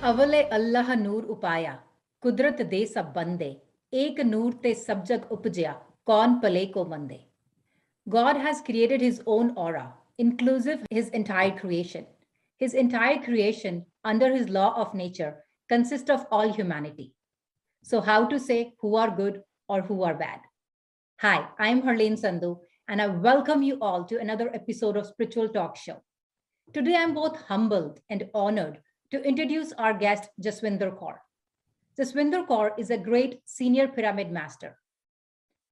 अवले अल्लाह नूर उपाया कुदरत दे सब बंदे एक नूर ते सब जग उपजया कौन पले को मंदे. God has created his own aura, inclusive his entire creation. His entire creation, under his law of nature, consists of all humanity. So, how to say who are good or who are bad? Hi, I'm Harleen Sandhu, and I welcome you all to another episode of Spiritual Talk Show. Today, I'm both humbled and honored to introduce our guest, Jaswinder Kaur. Jaswinder Kaur is a great senior pyramid master.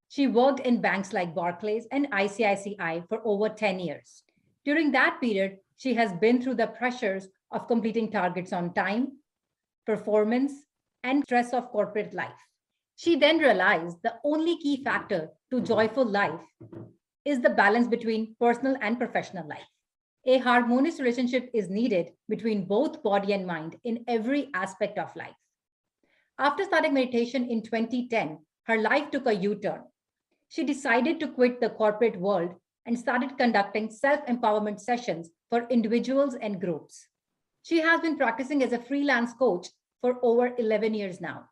She worked in banks like Barclays and ICICI for over 10 years. During that period, she has been through the pressures of completing targets on time, performance, and stress of corporate life. She then realized the only key factor to joyful life is the balance between personal and professional life. A harmonious relationship is needed between both body and mind in every aspect of life. After starting meditation in 2010, her life took a U turn. She decided to quit the corporate world and started conducting self empowerment sessions for individuals and groups. She has been practicing as a freelance coach for over 11 years now.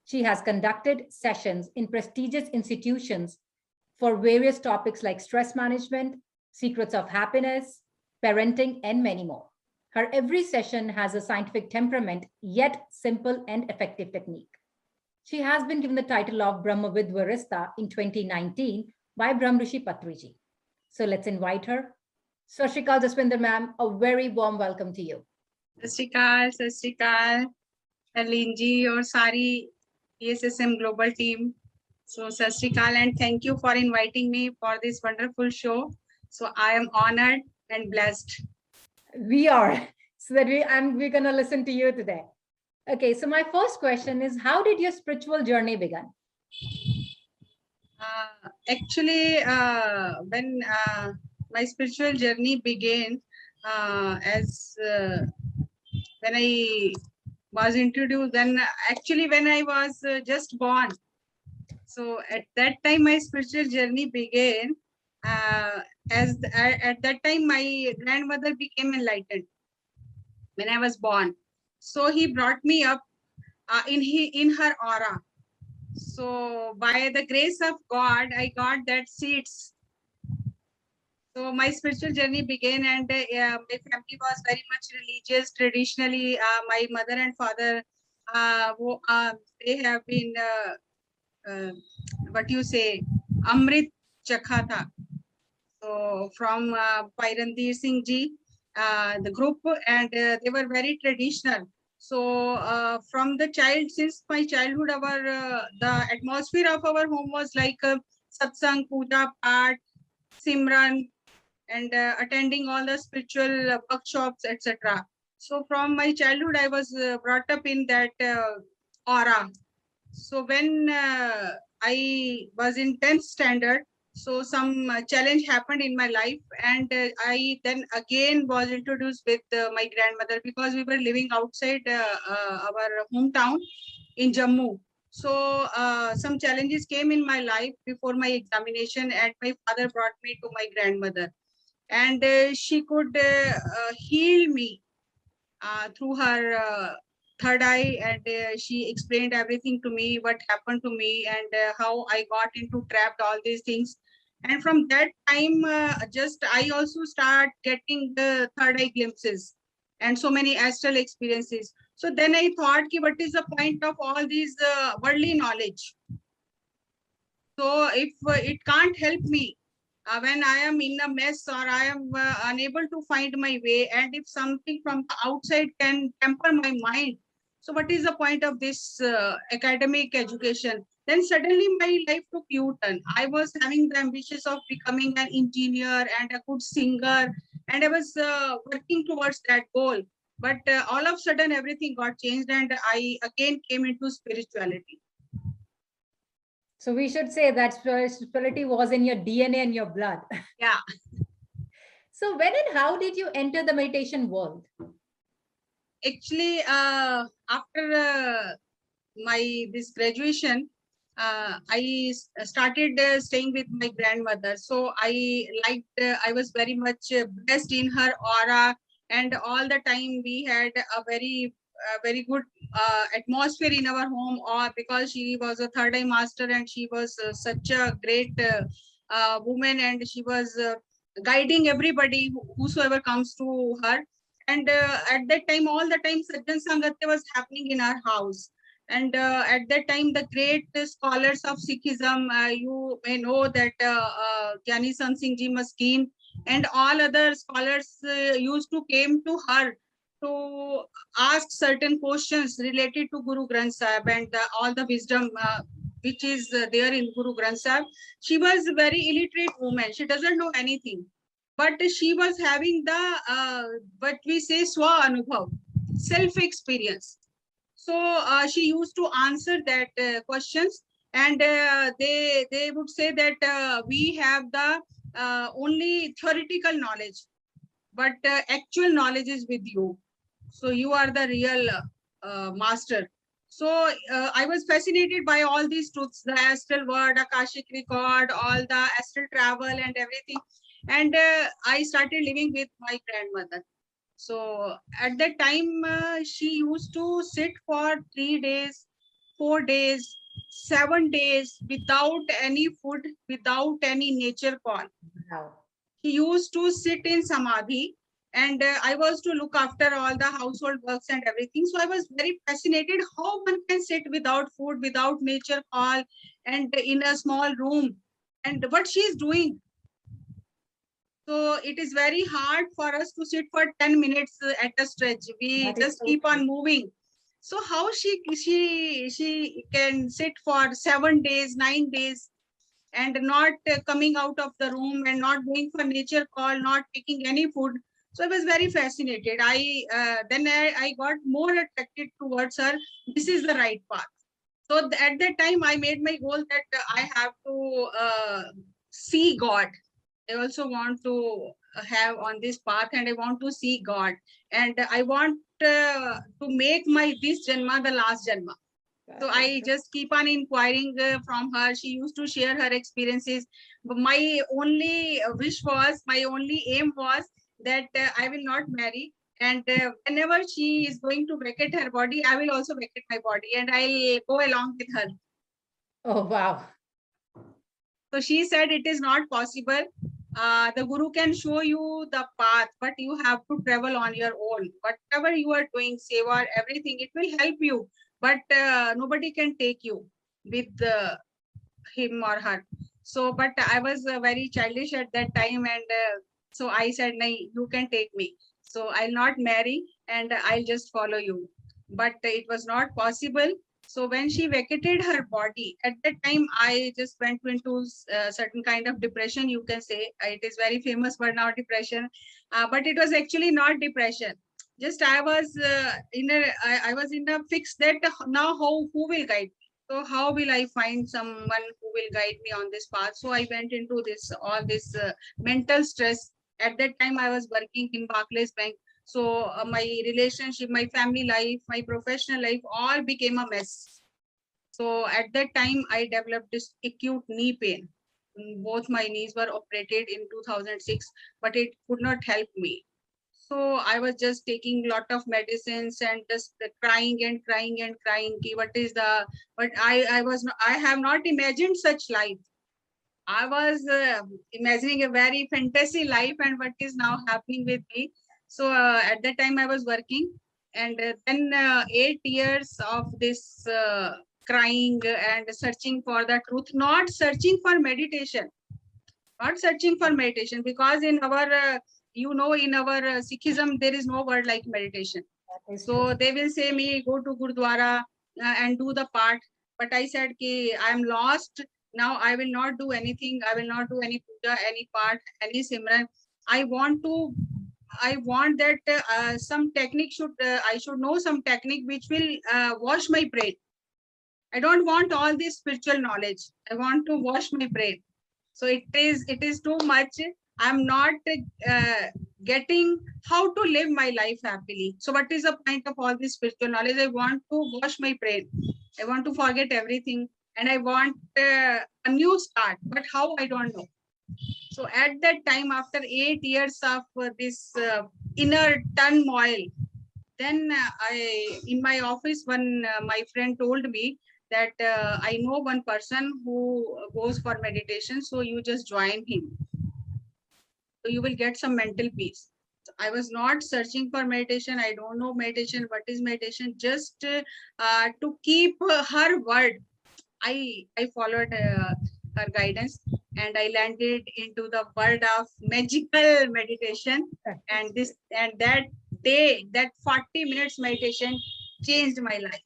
She has conducted sessions in prestigious institutions for various topics like stress management, secrets of happiness, parenting, and many more. Her every session has a scientific temperament, yet simple and effective technique. She has been given the title of Brahmavid Varista in 2019 by Brahmrishi Patriji. So let's invite her. Sat Shri Akal, Jaswinder ma'am, a very warm welcome to you. सत श्री अकाल हरलीन जी और सारी ESSM global team. So sat Shri अकाल and thank you for inviting me for this wonderful show. So I am honored and blessed. We are. So that we're gonna listen to you today. Okay, so my first question is, how did your spiritual journey begin? Actually, when my spiritual journey began, as when I was introduced, then actually when I was just born. So at that time, my spiritual journey began. At that time, my grandmother became enlightened when I was born. So he brought me up in her aura. So by the grace of God, I got that seeds. So my spiritual journey began, and my family was very much religious. Traditionally, my mother and father, they have been what you say, Amrit Chakhata. So from Pairandir Singh ji, the group, and they were very traditional. So from the since my childhood, our the atmosphere of our home was like satsang, puja, path, simran, and attending all the spiritual workshops, etc. So from my childhood, I was brought up in that aura. So when I was in 10th standard, so some challenge happened in my life, and I then again was introduced with my grandmother, because we were living outside our hometown in Jammu. So some challenges came in my life before my examination, and my father brought me to my grandmother, and she could heal me through her third eye, and she explained everything to me, what happened to me, and how I got into trapped, all these things. And from that time, just I also start getting the third eye glimpses and so many astral experiences. So then I thought, what is the point of all these worldly knowledge? So if it can't help me when I am in a mess, or I am unable to find my way, and if something from the outside can temper my mind, so what is the point of this academic education? Then suddenly my life took U-turn. I was having the ambitions of becoming an engineer and a good singer, and I was working towards that goal. But all of a sudden, everything got changed, and I again came into spirituality. So we should say that spirituality was in your DNA and your blood. Yeah. So when and how did you enter the meditation world? Actually, after this graduation, I started staying with my grandmother. So I liked, I was very much blessed in her aura, and all the time we had a very good atmosphere in our home, or because she was a third eye master and she was such a great woman, and she was guiding everybody whosoever comes to her. And at that time, all the time Sajjan Sangatya was happening in our house. And at that time, the great scholars of Sikhism, you may know that Gyani Sant Singh Ji Maskeen and all other scholars used to came to her to ask certain questions related to Guru Granth Sahib and all the wisdom which is there in Guru Granth Sahib. She was a very illiterate woman. She doesn't know anything, but she was having the what we say swa anubhav, self experience. So she used to answer that questions, and they would say that we have the only theoretical knowledge, but actual knowledge is with you. So you are the real master. So I was fascinated by all these truths, the astral word, Akashic record, all the astral travel and everything. And I started living with my grandmother. So at that time, she used to sit for 3 days, 4 days, 7 days without any food, without any nature call. Wow. He used to sit in samadhi, and I was to look after all the household works and everything. So I was very fascinated how one can sit without food, without nature call, and in a small room, and what she is doing. So it is very hard for us to sit for 10 minutes at a stretch. We That is just so keep true. on moving. So how she can sit for 7 days, 9 days, and not coming out of the room and not going for nature call, not taking any food. So I was very fascinated. I got more attracted towards her. This is the right path. So at that time, I made my goal that I have to see God. I also want to have on this path, and I want to see God, and I want to make my this janma the last janma. So I just keep on inquiring from her. She used to share her experiences. But my only wish was, my only aim was that I will not marry. And whenever she is going to vacate her body, I will also vacate my body, and I'll go along with her. Oh, wow. So she said it is not possible. The Guru can show you the path, but you have to travel on your own. Whatever you are doing, seva, everything, it will help you, but nobody can take you with him or her. So, but I was very childish at that time, and so I said, "No, you can take me. So I'll not marry, and I'll just follow you." But it was not possible. So when she vacated her body, at that time, I just went into certain kind of depression. You can say it is very famous word now, depression, but it was actually not depression. Just I was I was in a fix that now who will guide me? So how will I find someone who will guide me on this path? So I went into this all this mental stress. At that time, I was working in Barclays Bank. So my relationship, my family life, my professional life, all became a mess. So at that time, I developed this acute knee pain. Both my knees were operated in 2006, but it could not help me. So I was just taking lot of medicines and just crying and crying and crying. Ki what is the? But I have not imagined such life. I was imagining a very fantasy life, and what is now happening with me. So at that time I was working, and then 8 years of this crying and searching for the truth, not searching for meditation, not searching for meditation, because in our in our Sikhism there is no word like meditation. That is So true. they will say me go to Gurdwara and do the part, but I said ki I am lost now. I will not do anything. I will not do any puja, any part, any simran. I want to. I want that some technique should I should know some technique which will wash my brain. I don't want all this spiritual knowledge. I want to wash my brain. So it is too much. I'm not getting how to live my life happily. So what is the point of all this spiritual knowledge? I want to wash my brain. I want to forget everything, and I want a new start. But how, I don't know. So at that time, after 8 years of this inner turmoil. Then in my office, my friend told me that I know one person who goes for meditation, so you just join him. So you will get some mental peace. So I was not searching for meditation. I don't know meditation. What is meditation? Just to keep her word. I followed her guidance, and I landed into the world of magical meditation. And that day, that 40 minutes meditation changed my life.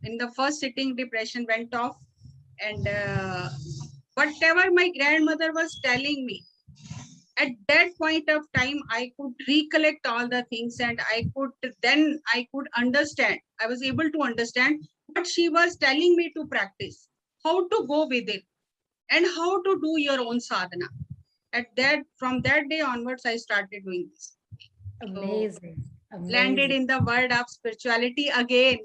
In the first sitting, depression went off, and whatever my grandmother was telling me, at that point of time, I could recollect all the things, and I could understand. I was able to understand what she was telling me to practice, how to go with it, and how to do your own sadhana. From that day onwards, I started doing this. Amazing. So, landed in the world of spirituality again.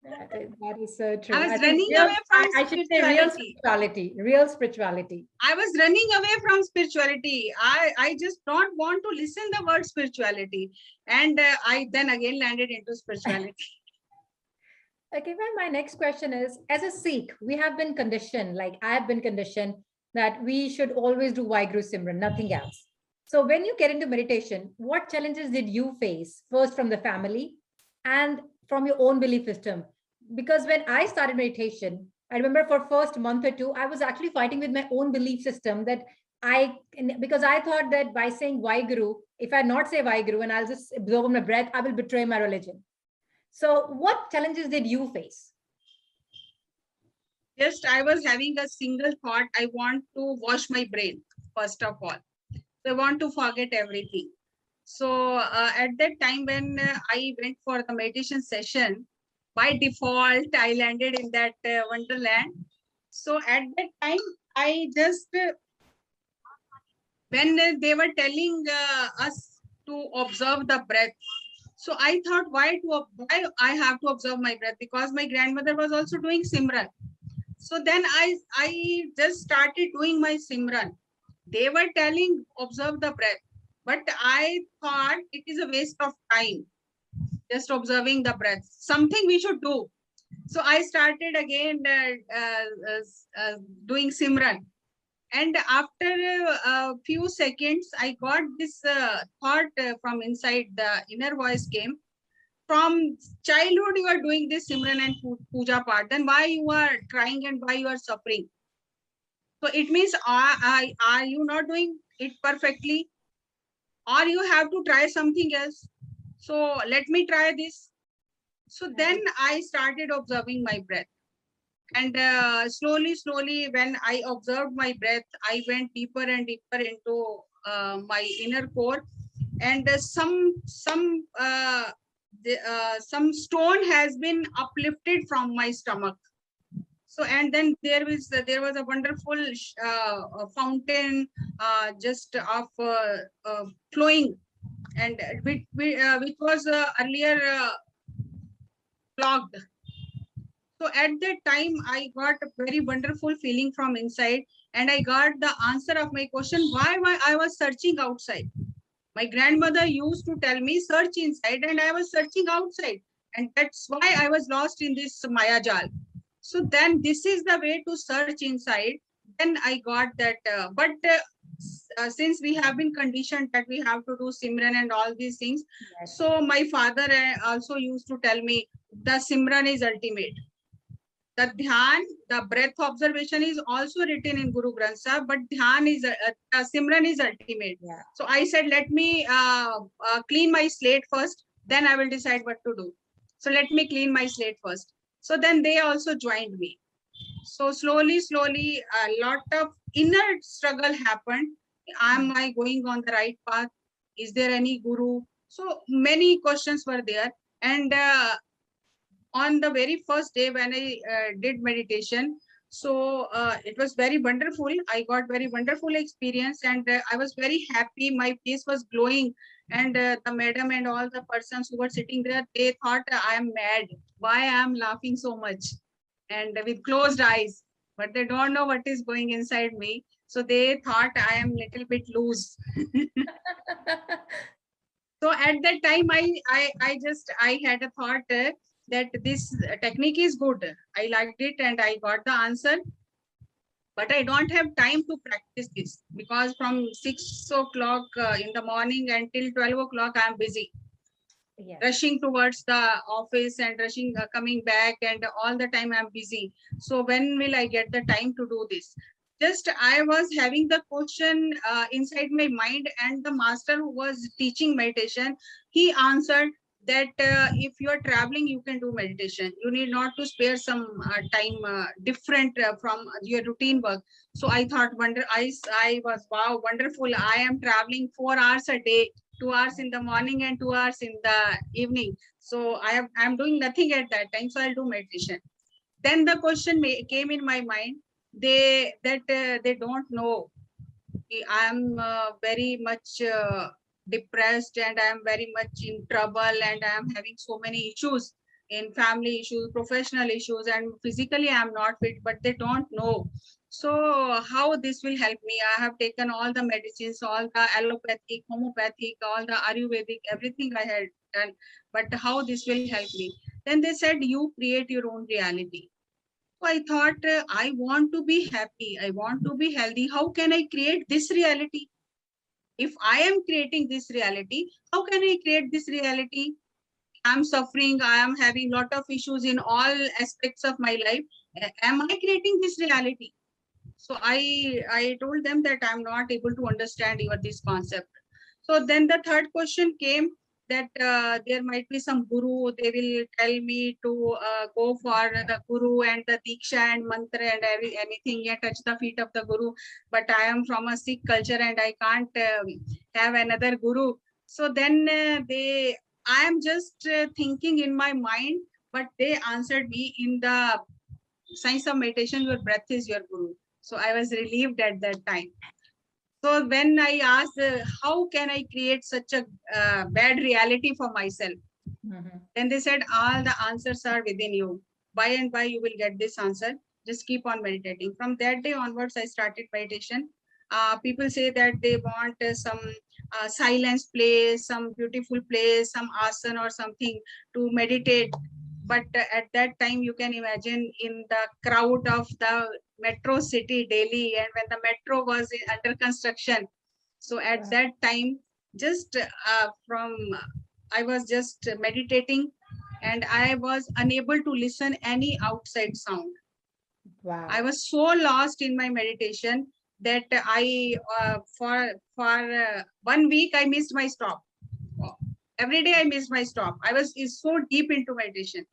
That is so true. I was running away from I should say real spirituality. Real spirituality. I was running away from spirituality. I just don't want to listen the word spirituality. And I then again landed into spirituality. Okay, well, my next question is, as a Sikh, we have been conditioned, like I have been conditioned, that we should always do Waheguru Simran, nothing else. So when you get into meditation, what challenges did you face, first from the family and from your own belief system? Because when I started meditation, I remember for first month or two, I was actually fighting with my own belief system that because I thought that by saying Waheguru, if I not say Waheguru and I'll just absorb my breath, I will betray my religion. So what challenges did you face? Just I was having a single thought. I want to wash my brain, first of all. So I want to forget everything. So at that time when I went for the meditation session, by default, I landed in that wonderland. So at that time, I just, when they were telling us to observe the breath, so I thought, why I have to observe my breath? Because my grandmother was also doing Simran. So then I just started doing my Simran. They were telling, observe the breath. But I thought it is a waste of time, just observing the breath. Something we should do. So I started again doing Simran. And after a few seconds, I got this thought from inside. The inner voice came. From childhood, you are doing this Simran and Puja part. Then why you are trying and why you are suffering? So it means, are you not doing it perfectly? Or you have to try something else? So let me try this. So then I started observing my breath. And slowly, when I observed my breath, I went deeper and deeper into my inner core. And some stone has been uplifted from my stomach. So, and then there was a wonderful fountain just of flowing, and which was earlier clogged. So at that time, I got a very wonderful feeling from inside, and I got the answer of my question, why I was searching outside. My grandmother used to tell me, search inside, and I was searching outside. And that's why I was lost in this Maya Jal. So then this is the way to search inside. Then I got that, since we have been conditioned that we have to do Simran and all these things. Yes. So my father also used to tell me, the Simran is ultimate. The dhyan, the breath observation is also written in Guru Granth Sahib, but dhyan is Simran is ultimate. Yeah. So I said, let me clean my slate first, then I will decide what to do. So let me clean my slate first. So then they also joined me. So slowly, a lot of inner struggle happened. Am I going on the right path? Is there any guru? So many questions were there. And on the very first day when I did meditation, so it was very wonderful. I got very wonderful experience, and I was very happy. My face was glowing, and the madam and all the persons who were sitting there, they thought I am mad. Why I am laughing so much, and with closed eyes, but they don't know what is going inside me. So they thought I am little bit loose. So at that time, I had a thought that this technique is good. I liked it and I got the answer. But I don't have time to practice this because from 6 o'clock in the morning until 12 o'clock, I'm busy Yes. rushing towards the office and rushing coming back, and all the time I'm busy. So when will I get the time to do this? Just I was having the question inside my mind, and the master who was teaching meditation, he answered that if you are traveling, you can do meditation. You need not to spare some time different from your routine work. So I thought, I was, wow, wonderful. I am traveling 4 hours a day, 2 hours in the morning and 2 hours in the evening. So I'm doing nothing at that time. So I'll do meditation. Then the question came in my mind. They don't know. I'm very much depressed, and I'm very much in trouble, and I'm having so many issues in family issues, professional issues, and physically I'm not fit, but they don't know. So how this will help me? I have taken all the medicines, all the allopathic, homeopathic, all the Ayurvedic, everything I had done, but how this will help me? Then they said, you create your own reality. So I thought, I want to be happy. I want to be healthy. How can I create this reality? If I am creating this reality, how can I create this reality? I'm suffering. I am having a lot of issues in all aspects of my life. Am I creating this reality? So I told them that I'm not able to understand even this concept. So then the third question came that there might be some guru. They will tell me to go for the guru and the diksha and mantra and anything, yeah, touch the feet of the guru. But I am from a Sikh culture and I can't have another guru. So then I am just thinking in my mind, but they answered me in the science of meditation, your breath is your guru. So I was relieved at that time. So when I asked, how can I create such a bad reality for myself? Then they said, all the answers are within you. By and by, you will get this answer. Just keep on meditating. From that day onwards, I started meditation. People say that they want some silence place, some beautiful place, some asana or something to meditate. But at that time, you can imagine in the crowd of the metro city, Delhi, and when the metro was under construction. So at that time, just I was just meditating, and I was unable to listen any outside sound. Wow. I was so lost in my meditation that I for 1 week I missed my stop. Every day I missed my stop. I was so deep into meditation.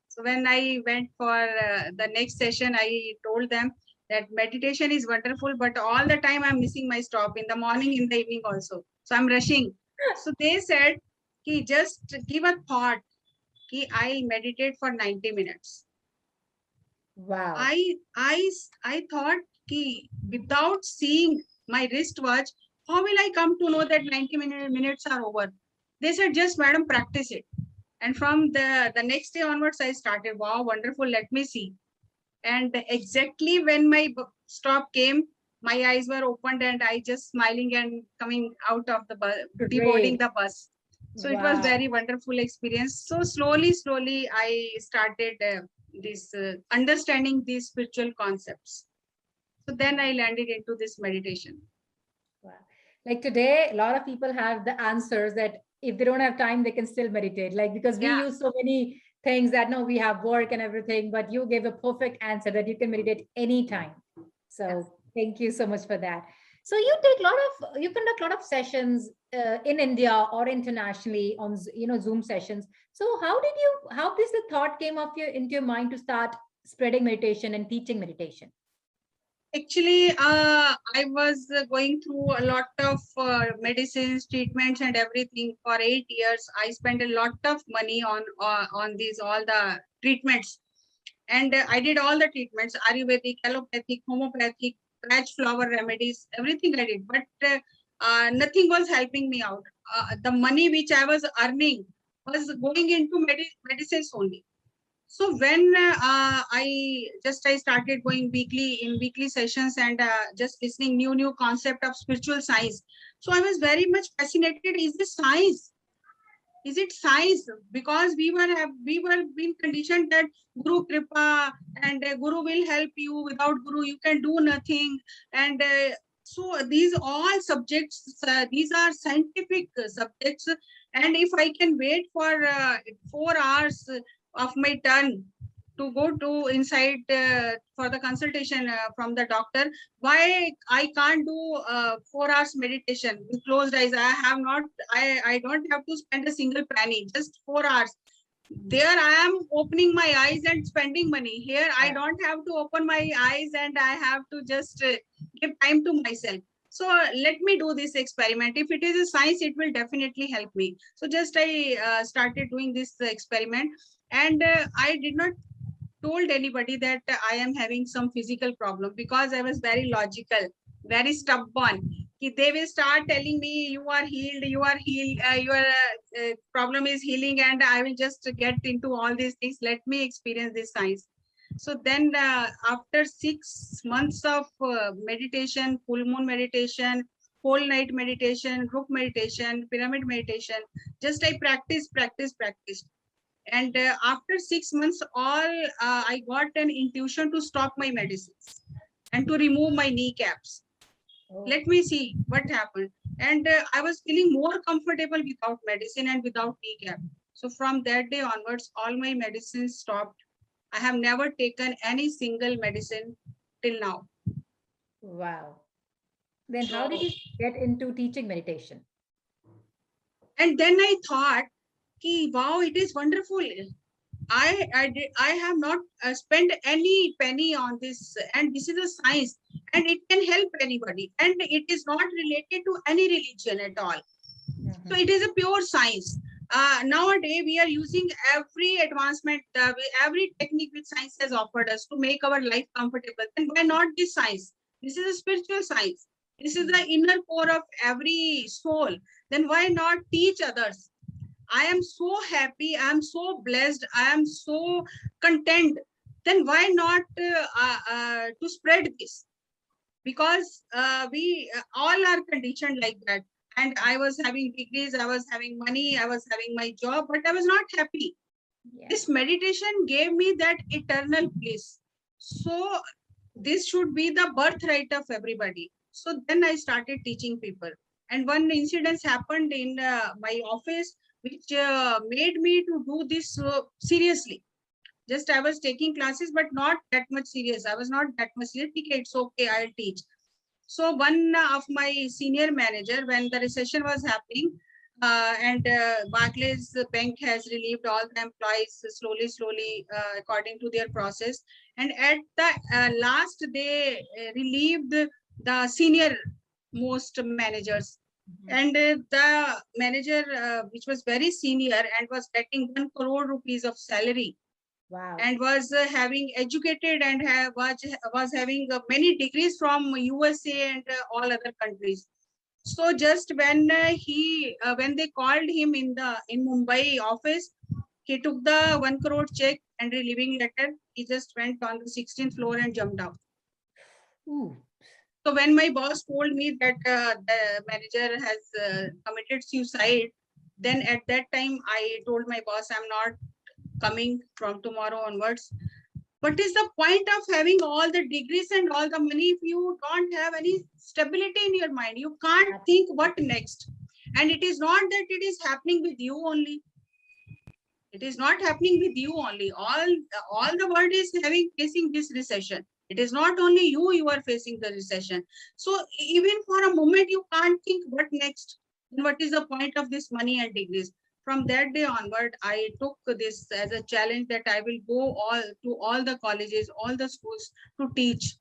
So when I went for the next session, I told them that meditation is wonderful, but all the time I'm missing my stop in the morning, in the evening also. So I'm rushing. So they said, "Ki just give a thought, ki I'll meditate for 90 minutes." Wow. I thought, ki without seeing my wristwatch, how will I come to know that 90 minutes are over? They said, just madam, practice it. And from the next day onwards, I started, wow, wonderful, let me see. And exactly when my stop came, my eyes were opened and I just smiling and coming out of the bus, deboarding the bus. So it was very wonderful experience. So slowly, I started this understanding these spiritual concepts. So then I landed into this meditation. Wow. Like today, a lot of people have the answers that if they don't have time, they can still meditate. Like because we use so many things that no, we have work and everything, but you gave a perfect answer that you can meditate anytime. So thank you so much for that. So you conduct a lot of sessions in India or internationally on Zoom sessions. So how this the thought came into your mind to start spreading meditation and teaching meditation? Actually, I was going through a lot of medicines, treatments, and everything for 8 years. I spent a lot of money on these all the treatments, and I did all the treatments: Ayurvedic, allopathic, homeopathic, patch flower remedies, everything I did. But nothing was helping me out. The money which I was earning was going into medicines only. So when I started going weekly sessions and just listening new concept of spiritual science. So I was very much fascinated. Is this science? Is it science? Because we were being conditioned that Guru Kripa and Guru will help you. Without Guru, you can do nothing. And so these all subjects, these are scientific subjects. And if I can wait for 4 hours of my turn to go to inside for the consultation from the doctor, why I can't do 4 hours meditation with closed eyes? I don't have to spend a single penny, just 4 hours. There I am opening my eyes and spending money. Here I Yeah. don't have to open my eyes and I have to just give time to myself. So let me do this experiment. If it is a science, it will definitely help me. So just I started doing this experiment, and I did not told anybody that I am having some physical problem, because I was very logical, very stubborn. They will start telling me you are healed, your problem is healing, and I will just get into all these things. Let me experience this science. So then after 6 months of meditation, full moon meditation, whole night meditation, group meditation, pyramid meditation, just I practiced. And after 6 months, I got an intuition to stop my medicines and to remove my kneecaps. Oh. Let me see what happened. And I was feeling more comfortable without medicine and without kneecap. So from that day onwards, all my medicines stopped. I have never taken any single medicine till now. Wow. Then how did you get into teaching meditation? And then I thought, wow, it is wonderful. I have not spent any penny on this, and this is a science, and it can help anybody, and it is not related to any religion at all. So it is a pure science. Nowadays, we are using every advancement, every technique which science has offered us to make our life comfortable. And why not this science? This is a spiritual science. This is the inner core of every soul. Then why not teach others? I am so happy, I am so blessed, I am so content. Then why not to spread this? Because we all are conditioned like that. And I was having degrees, I was having money, I was having my job, but I was not happy. Yeah. This meditation gave me that eternal bliss. So this should be the birthright of everybody. So then I started teaching people. And one incident happened in my office, which made me to do this seriously. Just I was taking classes, but not that much serious. I was not that much serious. Okay, it's okay, I'll teach. So one of my senior manager, when the recession was happening, and Barclays Bank has relieved all the employees slowly, according to their process. And at the last, they relieved the senior most managers. And the manager, which was very senior and was getting 1 crore rupees of salary, Wow. and was having educated and was having many degrees from USA and all other countries. So just when when they called him in Mumbai office, he took the 1 crore check and relieving letter. He just went on the 16th floor and jumped out. Ooh. So when my boss told me that the manager has committed suicide, then at that time I told my boss, I'm not coming from tomorrow onwards. What is the point of having all the degrees and all the money if you don't have any stability in your mind? You can't think what next. And it is not that it is happening with you only. It is not happening with you only. All the world is facing this recession. It is not only you are facing the recession. So even for a moment, you can't think what next. What is the point of this money and degrees? From that day onward, I took this as a challenge that I will go all the colleges, all the schools to teach.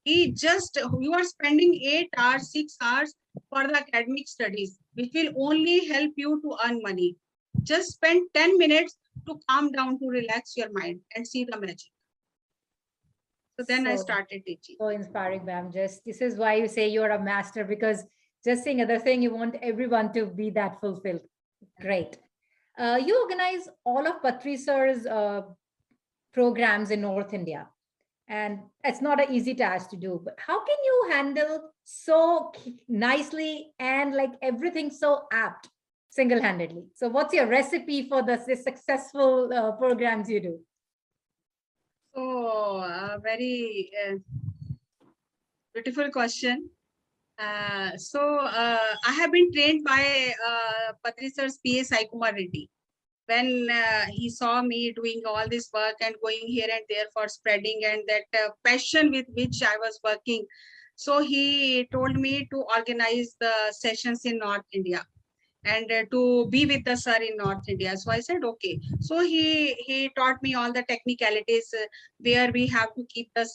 You are spending 8 hours, 6 hours for the academic studies, which will only help you to earn money. Just spend 10 minutes to calm down, to relax your mind and see the magic. So then I started teaching. So inspiring, ma'am. Just this is why you say you're a master, because just saying other thing, you want everyone to be that fulfilled. Great. You organize all of Patri sir's programs in North India, and it's not an easy task to do. But how can you handle so nicely and like everything so apt? single-handedly. So what's your recipe for this successful programs you do? So, very beautiful question. I have been trained by Patri sir's PA Sai Kumar Reddy. When he saw me doing all this work and going here and there for spreading, and that passion with which I was working, so he told me to organize the sessions in North India and to be with the sir in North India. So I said, okay. So he taught me all the technicalities, where we have to keep the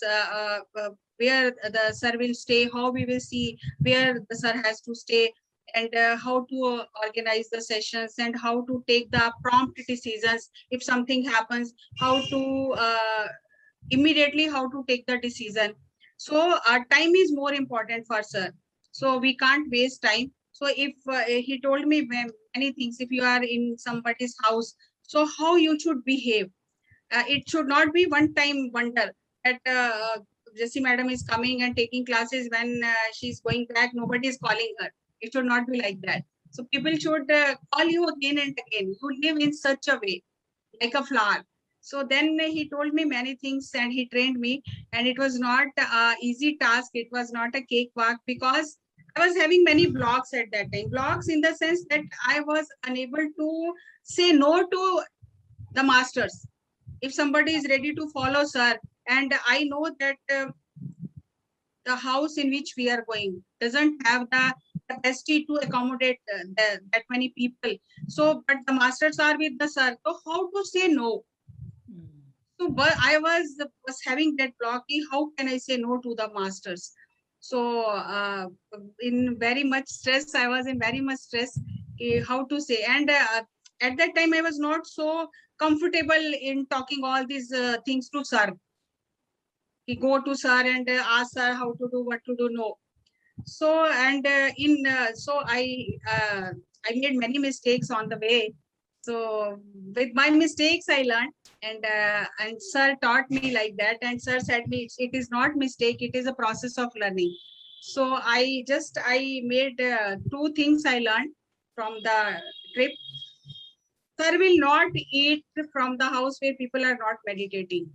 where the sir will stay, how we will see where the sir has to stay, and how to organize the sessions, and how to take the prompt decisions if something happens, how to immediately how to take the decision. So our time is more important for sir. So we can't waste time. So if he told me many things, if you are in somebody's house, so how you should behave. It should not be one time wonder that Jessie madam is coming and taking classes, when she's going back, nobody is calling her. It should not be like that. So people should call you again and again. You live in such a way, like a flower. So then he told me many things and he trained me, and it was not a easy task. It was not a cakewalk, because I was having many blocks at that time. Blocks in the sense that I was unable to say no to the masters. If somebody is ready to follow sir, and I know that the house in which we are going doesn't have the capacity to accommodate that many people. So, but the masters are with the sir. So how to say no? So, but I was having that block. How can I say no to the masters? So, in very much stress, I was in very much stress. How to say? And at that time, I was not so comfortable in talking all these things to sir. He go to sir and ask sir how to do, what to do. No. So and I made many mistakes on the way. So with my mistakes I learned, and sir taught me like that, and sir said me it is not mistake, it is a process of learning. So I made two things I learned from the trip. Sir will not eat from the house where people are not meditating.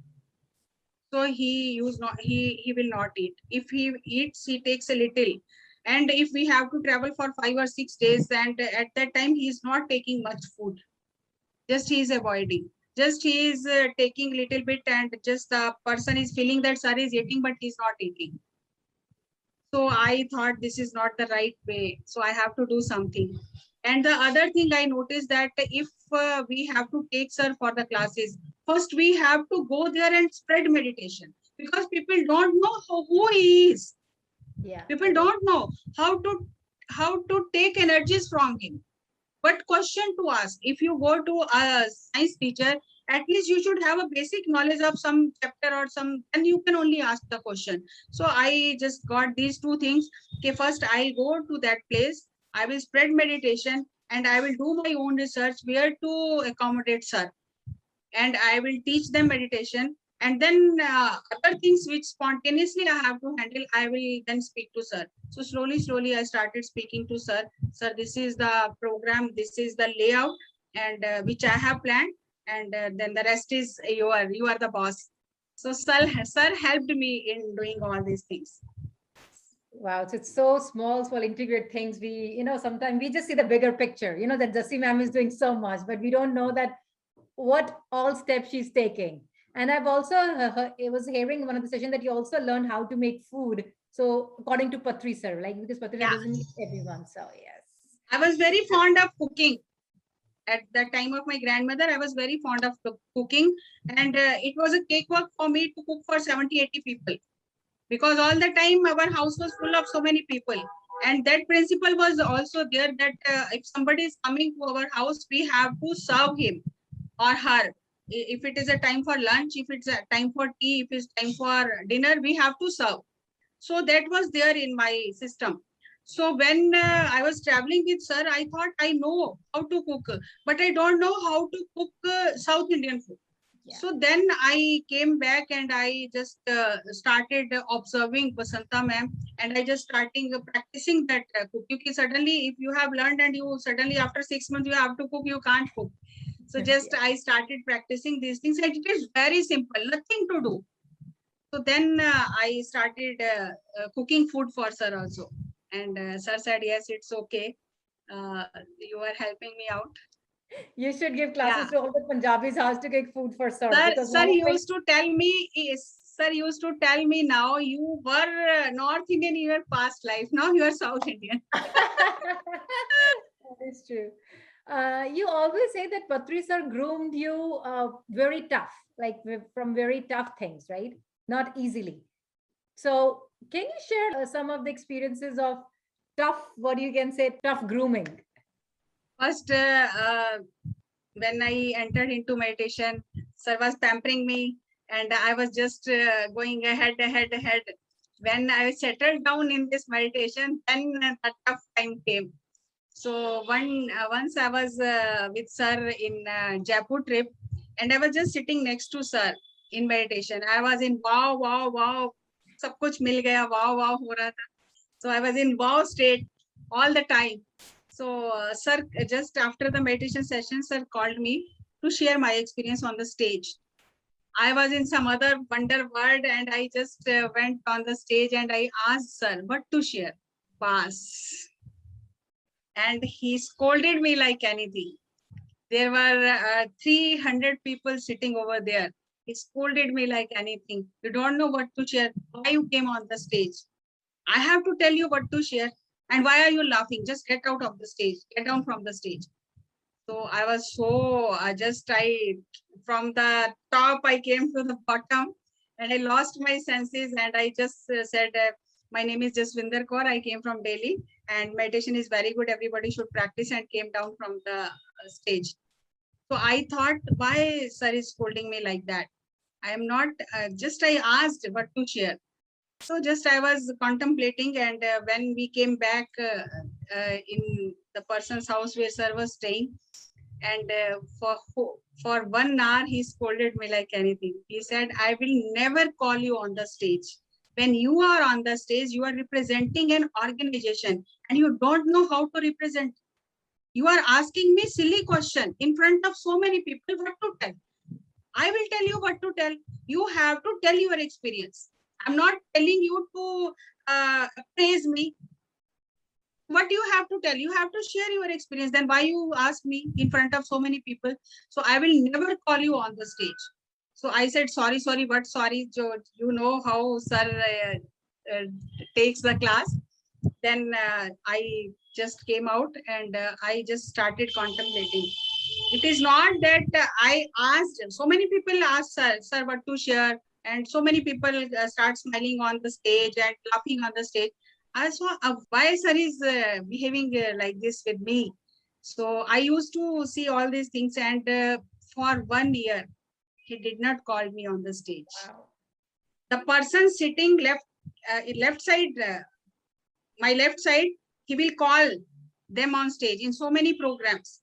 So he will not eat. If he eats, he takes a little. And if we have to travel for 5 or 6 days, and at that time he is not taking much food, just he is avoiding. Just he is taking little bit, and just the person is feeling that sir is eating, but he's not eating. So I thought this is not the right way. So I have to do something. And the other thing I noticed that if we have to take sir for the classes, first we have to go there and spread meditation, because people don't know who he is. Yeah. People don't know how to take energies from him. But question to ask, if you go to a science teacher, at least you should have a basic knowledge of some chapter or some, and you can only ask the question. So I just got these two things. Okay, first I'll go to that place, I will spread meditation, and I will do my own research where to accommodate sir. And I will teach them meditation. And then other things which spontaneously I have to handle, I will then speak to sir. So slowly, I started speaking to sir. Sir, this is the program, this is the layout, and which I have planned. And then the rest is you are the boss. So sir helped me in doing all these things. Wow, so it's so small integrated things. Sometimes we just see the bigger picture, that Jessie ma'am is doing so much, but we don't know that what all steps she's taking. And I've also I was hearing one of the session that you also learn how to make food. So according to Patri sir, like because Patri sir doesn't eat everyone. So yes. I was very fond of cooking. At the time of my grandmother, I was very fond of cooking, and it was a cakewalk for me to cook for 70-80 people, because all the time our house was full of so many people. And that principle was also there, that if somebody is coming to our house, we have to serve him or her. If it is a time for lunch, if it's a time for tea, if it's time for dinner, we have to serve. So that was there in my system. So when I was traveling with sir, I thought I know how to cook, but I don't know how to cook South Indian food. Yeah. So then I came back and I just started observing Basanta ma'am, and I just starting practicing that cook. Because suddenly, if you have learned and you suddenly after 6 months you have to cook, you can't cook. So just I started practicing these things, and it is very simple, nothing to do. So then I started cooking food for sir also, and sir said, yes, it's okay. You are helping me out. You should give classes Yeah. to all the Punjabis how to cook food for sir. Sir, Because sir one of my used to tell me, sir used to tell me, now you were North Indian in your past life. Now you are South Indian. That is true. You always say that Patri sir groomed you very tough, like from very tough things, right? Not easily. So, can you share some of the experiences of tough, what you can say, tough grooming? First, when I entered into meditation, sir was pampering me, and I was just going ahead. When I settled down in this meditation, then a tough time came. So once I was with sir in Jaipur trip, and I was just sitting next to sir in meditation. I was in wow, wow, wow. सब कुछ मिल गया, wow, wow हो रहा था. So I was in wow state all the time. So sir, just after the meditation session, sir called me to share my experience on the stage. I was in some other wonder world, and I just went on the stage and I asked sir what to share. Pass. And he scolded me like anything. There were 300 people sitting over there. He scolded me like anything. You don't know what to share. Why you came on the stage? I have to tell you what to share. And why are you laughing? Just get out of the stage. Get down from the stage. So I was so from the top I came to the bottom, and I lost my senses, and I just said, my name is Jaswinder Kaur. I came from Delhi, and meditation is very good. Everybody should practice, and came down from the stage. So I thought, why sir is scolding me like that? I am not, I asked what to share. So just I was contemplating, and when we came back in the person's house where sir was staying, and for 1 hour he scolded me like anything. He said, I will never call you on the stage. When you are on the stage, you are representing an organization, and you don't know how to represent. You are asking me silly question in front of so many people, what to tell. I will tell you what to tell. You have to tell your experience. I'm not telling you to praise me. What do you have to tell? You have to share your experience. Then why you ask me in front of so many people? So I will never call you on the stage. So I said, sorry, but sorry, you know how sir takes the class. Then I just came out, and I just started contemplating. It is not that I asked, so many people asked sir what to share, and so many people start smiling on the stage and laughing on the stage. I saw why sir is behaving like this with me. So I used to see all these things, and for 1 year, he did not call me on the stage. Wow. The person sitting left side, my left side, he will call them on stage in so many programs.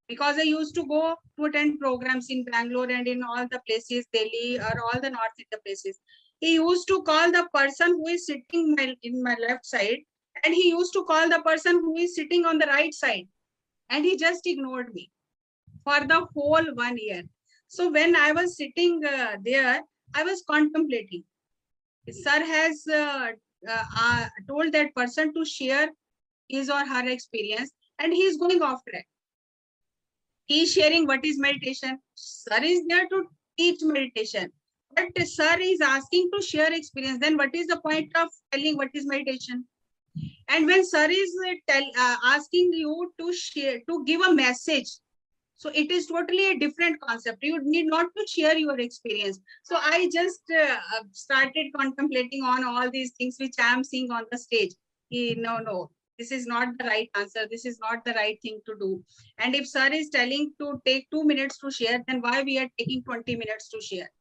Because I used to go to attend programs in Bangalore and in all the places, Delhi or all the North India places. He used to call the person who is sitting in my left side, and he used to call the person who is sitting on the right side, and he just ignored me for the whole 1 year. So when I was sitting there, I was contemplating. Sir has told that person to share his or her experience, and he is going after it. He is sharing what is meditation. Sir is there to teach meditation. But sir is asking to share experience. Then what is the point of telling what is meditation? And when sir is asking you to share, to give a message, so it is totally a different concept. You need not to share your experience. So I just started contemplating on all these things which I am seeing on the stage. No, this is not the right answer. This is not the right thing to do. And if sir is telling to take 2 minutes to share, then why we are taking 20 minutes to share?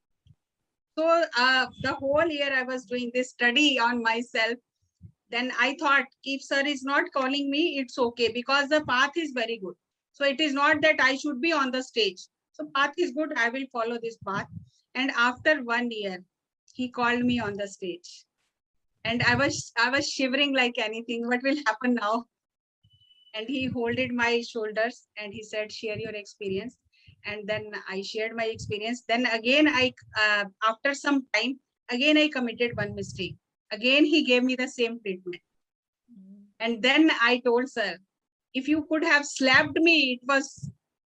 So the whole year I was doing this study on myself. Then I thought, if sir is not calling me, it's okay, because the path is very good. So it is not that I should be on the stage. So path is good. I will follow this path. And after 1 year, he called me on the stage. And I was shivering like anything. What will happen now? And he holded my shoulders and he said, share your experience. And then I shared my experience. Then again, after some time, again I committed one mistake. Again, he gave me the same treatment. And then I told sir, if you could have slapped me,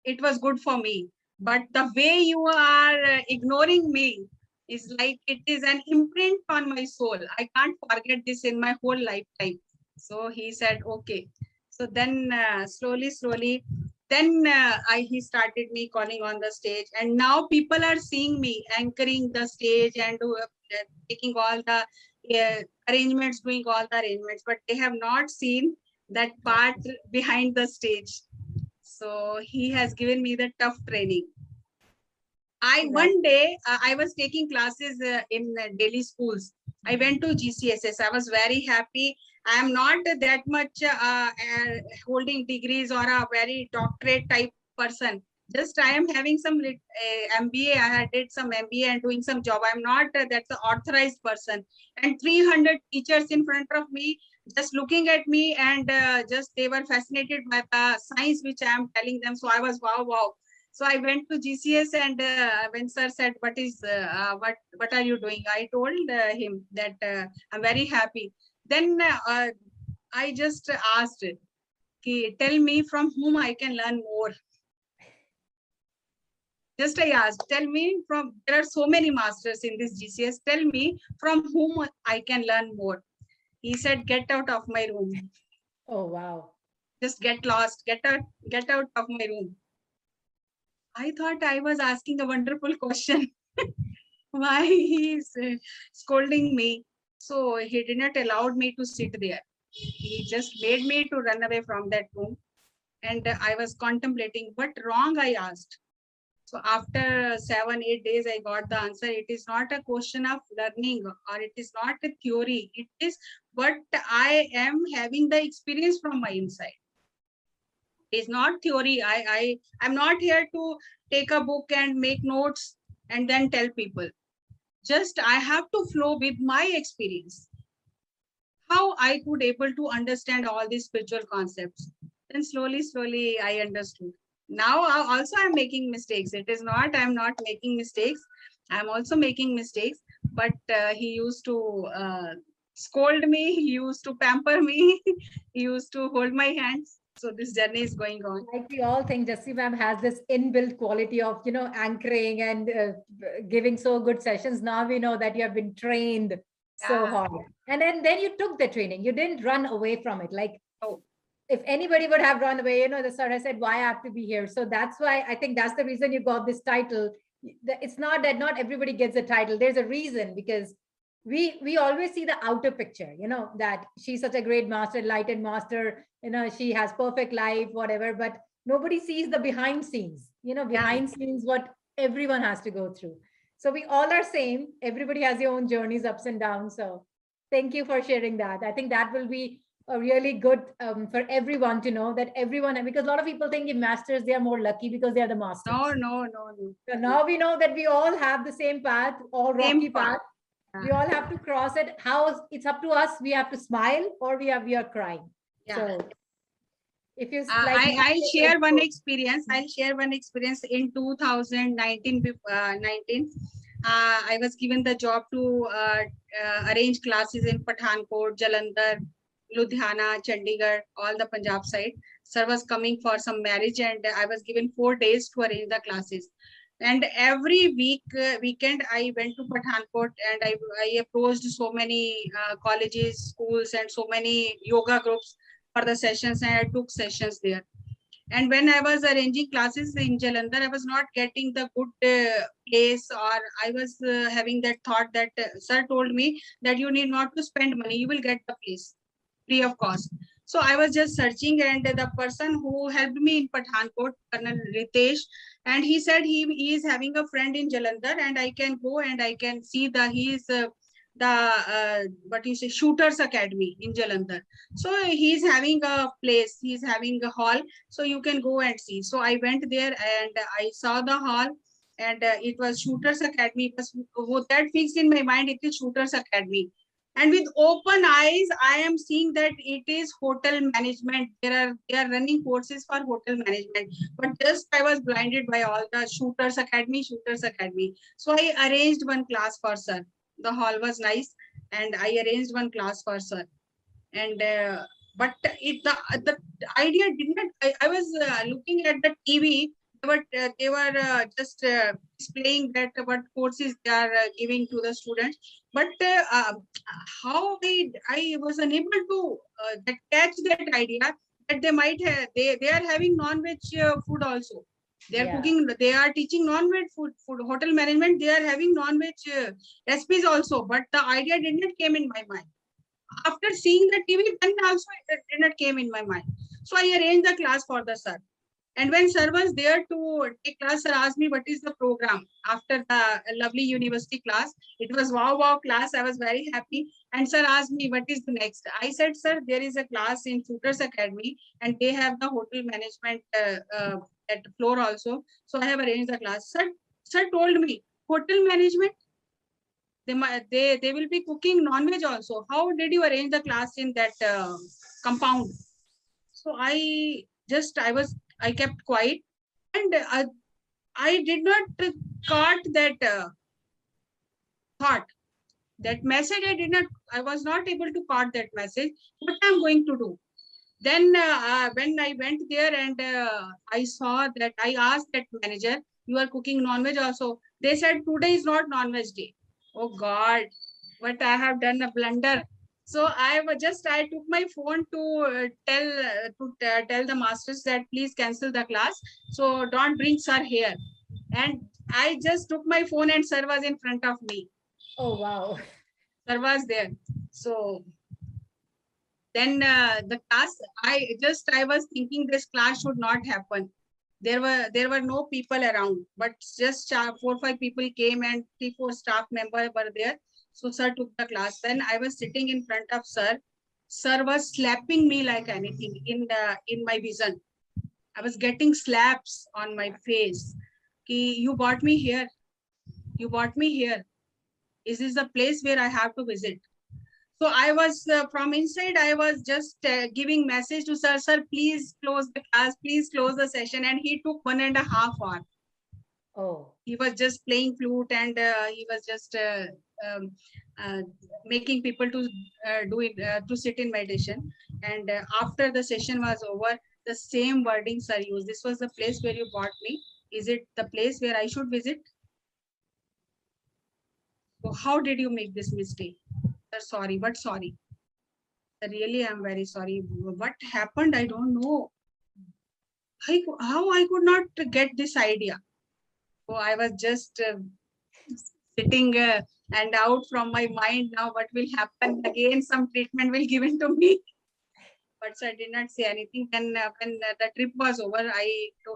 it was good for me. But the way you are ignoring me is like it is an imprint on my soul. I can't forget this in my whole lifetime. So he said, okay. So then slowly, then he started me calling on the stage, and now people are seeing me anchoring the stage and taking all the arrangements, doing all the arrangements, but they have not seen that part behind the stage. So he has given me the tough training. One day I was taking classes in Delhi schools. I went to GCSS. I was very happy. I am not that much holding degrees or a very doctorate type person. Just I am having some MBA. I had did some MBA and doing some job. I'm not that's the authorized person. And 300 teachers in front of me, just looking at me, and just they were fascinated by the science which I am telling them. So I was wow. So I went to GCS, and when sir said, what are you doing? I told him that I'm very happy. Then I just asked, okay, tell me from whom I can learn more. Just I asked, tell me there are so many masters in this GCS. Tell me from whom I can learn more. He said, get out of my room. Oh, wow. Just get lost, get out of my room. I thought I was asking a wonderful question. Why he is scolding me? So he did not allow me to sit there. He just made me to run away from that room. And I was contemplating what wrong I asked. So after 7-8 days, I got the answer. It is not a question of learning, or it is not a theory. It is what I am having the experience from my inside. It's not theory. I'm not here to take a book and make notes and then tell people. Just I have to flow with my experience. How I could able to understand all these spiritual concepts. Then slowly I understood. Now also I'm making mistakes. It is not I'm not making mistakes. I'm also making mistakes. But he used to scold me. He used to pamper me. He used to hold my hands. So this journey is going on. Like we all think Jassi ma'am has this inbuilt quality of, anchoring and giving so good sessions. Now we know that you have been trained so hard. And then you took the training. You didn't run away from it. Like, if anybody would have run away, the sir has said, why I have to be here? So that's why I think that's the reason you got this title. It's not that not everybody gets a title. There's a reason, because we always see the outer picture, that she's such a great master, enlightened master, she has perfect life, whatever, but nobody sees the behind scenes, behind scenes, what everyone has to go through. So we all are same. Everybody has their own journeys, ups and downs. So thank you for sharing that. I think that will be a really good for everyone to know, that everyone, because a lot of people think if masters, they are more lucky because they are the masters. No. So now we know that we all have the same path, all rocky path. We all have to cross it. How it's up to us. We have to smile, or we are crying. Yeah. So if you like, I'll share one experience. I'll share one experience in 2019. I was given the job to arrange classes in Pathankot, Jalandhar, Ludhiana, Chandigarh, all the Punjab side. Sir was coming for some marriage, and I was given 4 days to arrange the classes. And every weekend, I went to Pathankot, and I approached so many colleges, schools, and so many yoga groups for the sessions, and I took sessions there. And when I was arranging classes in Jalandhar, I was not getting the good place, or I was having that thought that sir told me that you need not to spend money, you will get the place free of cost. So I was just searching, and the person who helped me in Pathankot, Colonel Ritesh, and he said he is having a friend in Jalandhar, and I can go and I can see that he is what you say, Shooters Academy in Jalandhar. So he's having a place, he's having a hall, so you can go and see. So I went there and I saw the hall, and it was Shooters Academy. It was that fixed in my mind, it is Shooters Academy. And with open eyes, I am seeing that it is hotel management. They are running courses for hotel management. But just I was blinded by all the Shooters Academy, Shooters Academy. So I arranged one class for sir. The hall was nice, and I arranged one class for sir. And but the idea did not. I was looking at the TV. They were just displaying that what courses they are giving to the students. But how I was unable to catch that idea that they might have, they are having non-veg food also. They are Yeah. cooking. They are teaching non-veg food hotel management. They are having non-veg recipes also. But the idea did not came in my mind. After seeing the TV, then also it did not came in my mind. So I arranged the class for the sir. And when sir was there to take class, sir asked me what is the program after the lovely university class. It was wow class. I was very happy. And sir asked me what is the next. I said, sir, there is a class in Shooters Academy and they have the hotel management at floor also. So I have arranged the class. Sir told me hotel management. They will be cooking non-veg also. How did you arrange the class in that compound? So I kept quiet, and I did not caught that thought, that message. I was not able to caught that message. What I'm going to do? Then when I went there and I saw that, I asked that manager, you are cooking non-veg also? They said today is not non-veg day. Oh God, what I have done a blunder. So I took my phone to tell the masters that please cancel the class. So don't bring sir here. And I just took my phone and sir was in front of me. Oh, wow. Sir was there. So then the class, I was thinking this class should not happen. There were no people around, but just 4-5 people came and 3-4 staff members were there. So sir took the class. When I was sitting in front of sir, sir was slapping me like anything in my vision. I was getting slaps on my face. You brought me here. You brought me here. Is this the place where I have to visit? So I was from inside, I was just giving message to sir, sir, please close the class, please close the session. And he took 1.5 hours. Oh. He was just playing flute and he was just um, making people to to sit in meditation. And after the session was over, the same wordings are used. This was the place where you brought me. Is it the place where I should visit? So how did you make this mistake? Sir, sorry, but sorry. Really, I'm very sorry. What happened? I don't know. How I could not get this idea. So I was just sitting and out from my mind. Now what will happen? Again, some treatment will given to me. But sir did not say anything. Then when the trip was over,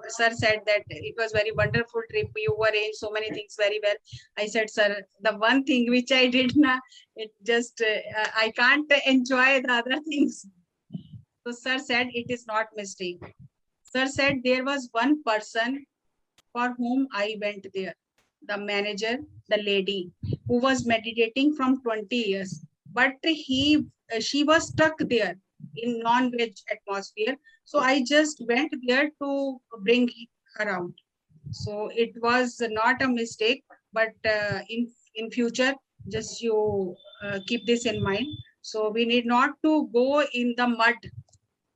sir said that it was very wonderful trip. You arranged so many things very well. I said, sir, the one thing which I did now, it just I can't enjoy the other things. So sir said it is not mistake. Sir said there was one person for whom I went there, the manager, the lady who was meditating from 20 years, but she was stuck there in non-veg atmosphere. So I just went there to bring her out. So it was not a mistake, but in future, just you keep this in mind. So we need not to go in the mud.